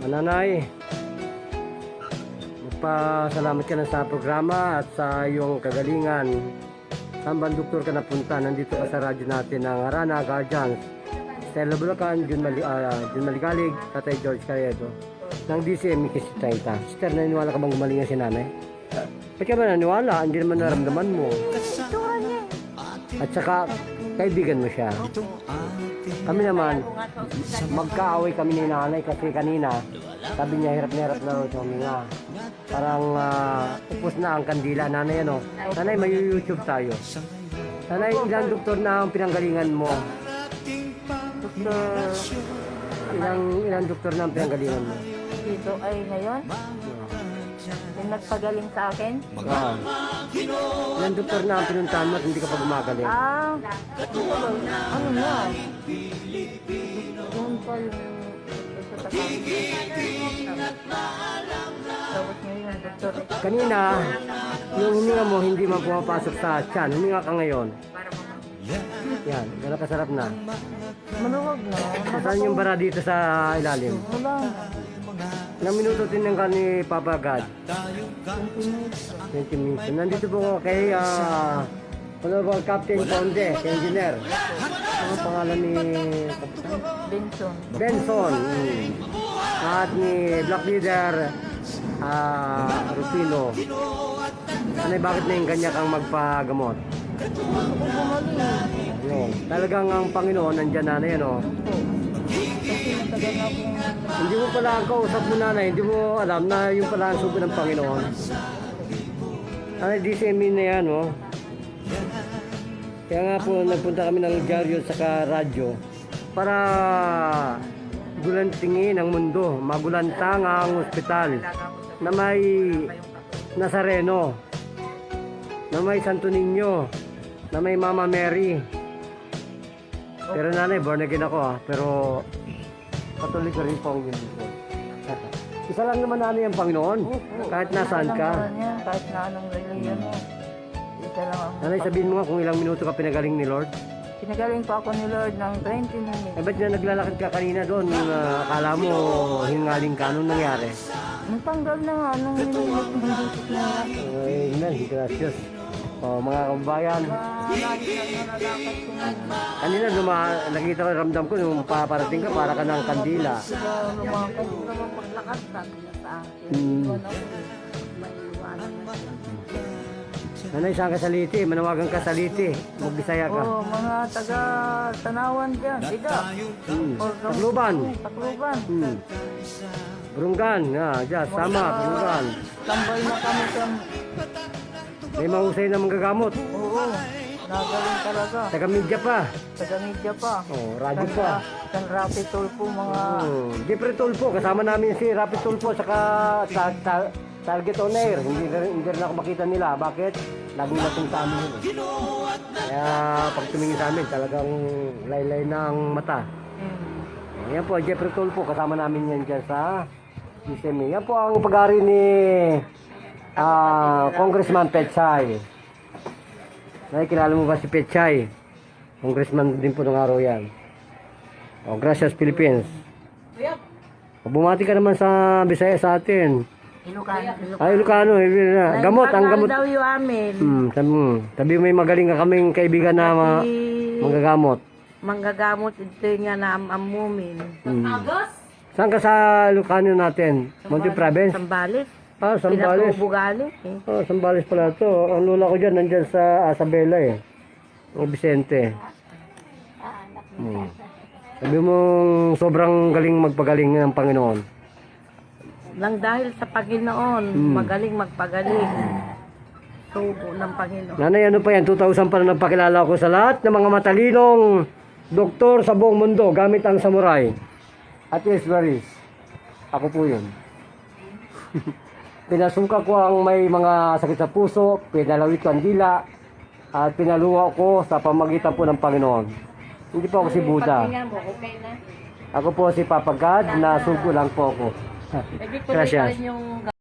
Nanay, magpasalamat ka na sa programa at sa iyong kagalingan. Saan bang doktor ka napunta? Nandito ka sa radyo natin ng Harana Guardians. Stella Bulacan, Jun Maligalig, Tatay George Carriedo. Ng DCM Kisitaita. Sister, naniniwala ka bang gumaling nga si nanay? Ba't ka ba naniwala? Hindi naman naramdaman mo. At saka, kaibigan mo siya. Kami naman, magkaaway kami ni nanay kasi kanina, sabi niya hirap na hirap na rin huminga. Parang upos na ang kandila. Nanay, ano? Nanay, may YouTube tayo. Nanay, ilang doktor na ang pinanggalingan mo? Doktor, Ilang doktor na ang pinanggalingan mo? dito ay ngayon, yung nagpagaling sa akin. Ilang doktor na ang pinuntahan mo at hindi ka pa gumagaling? Ano na? Doon pa yung sa tapos ngayon ang doktor. Kanina, yung hininga mo hindi man pumapasok sa tiyan. Hininga ka ngayon. Yan, gano'n kasarap na. Maluwag na. Saan yung bara dito sa ilalim? Wala na. Ilang minuto tinang ka ni Papa God? 20 minutes. Nandito po ako kay Honorable Captain Conde, kay Engineer. Ano pangalan ni Benson. Benson. At ni Black Leader Rufino. Ano, bakit na yung ganyan kang magpagamot? Gusto ko gumaling. Ayun. Talagang ang Panginoon nandyan na yan, oh. Kasi matagal na akong Hindi mo pala ang kausap mo, nanay, hindi mo alam na yung pala ang sugo ng Panginoon. Nanay, DCME na yan, oh. Kaya nga po, nagpunta kami ng dyaryo sa radyo para gulantingin ang mundo, magulantang ang ospital na may Nazareno, na may Santo Niño, na may Mama Mary. Pero nanay, born again ako, pero patuloy ko rin po ang yun dito. Isa lang naman nanay ang Panginoon, kahit nasaan ka. Kahit na anong religion mo. Isa lang ang... Nanay, sabihin mo nga kung ilang minuto ka pinagaling ni Lord. Pinagaling pa ako ni Lord ng 20 minutes. Eh, ba't na naglalakad ka kanina doon? Akala mo hingaling ka, anong nangyari? Ang tanggal na nga, anong nililit ng bisik na yan. Ay, man, gracious. Oh, mga kababayan, Lagi na nalakad ko na. kanina nakita ko, ramdam ko, nung paparating ka, para ka ng kandila. Sila lumakad. Sila maglakad, sabi niya sa akin. Ano, may iwanan na siya. Nanay, saan ka sa Liti? Manawagan ka sa Liti. Magbisaya ka. Oo, mga taga Tanawan dyan. Siga. Tacloban. Tacloban. Brunggan. Dyan, sama, Brunggan. Tambay na kami sa... May mahusay na manggagamot. Oo, nagaling talaga. Taga-media pa. Taga media pa. Oh, radyo pa. San Rapi Tulpo, mga... Jeffrey Tulpo. Kasama namin si Rapi Tulpo saka Target on Air. Hindi rin ako makita nila. Bakit? Laging natin sa amin yun. Kaya pag tumingin sa amin, talagang laylay ng mata. Yan po, Jeffrey Tulpo. Kasama namin yan dyan sa DCME. Yan po ang pag-ari ni Congressman Pechay. Nakikilala mo ba si Pechay? Congressman din po ng araw yan. Oh, gracias Philippines. Bumati ka naman sa Bisaya sa atin. Ilocano. Ay, Ilocano. Gamot, ang gamot. daw yung amin. Sabi may magaling ka kaming kaibigan na manggagamot. Manggagamot ito nga na amumin. Saan ka sa Ilocano natin? Monte Province? Sambales. Sambales. Pinatubugali. Sambales pala to. Ang lola ko dyan, nandyan sa Isabela eh. O Vicente. Sabi mong sobrang galing magpagaling ng Panginoon. Nang dahil sa Panginoon, magaling magpagaling. Sugo ng Panginoon. Nanay, ano pa yan? 2000 pa na nagpakilala ko sa lahat ng mga matalinong doktor sa buong mundo gamit ang samurai. At yes, Baris. Ako po yun. Pinasuka ko ang may mga sakit sa puso, pinalawit ko ang dila, at pinaluwa ko sa pamagitan po ng Panginoon. Hindi po ako si Buddha. Ako po si Papa God, na sugo lang po ako. Gracias.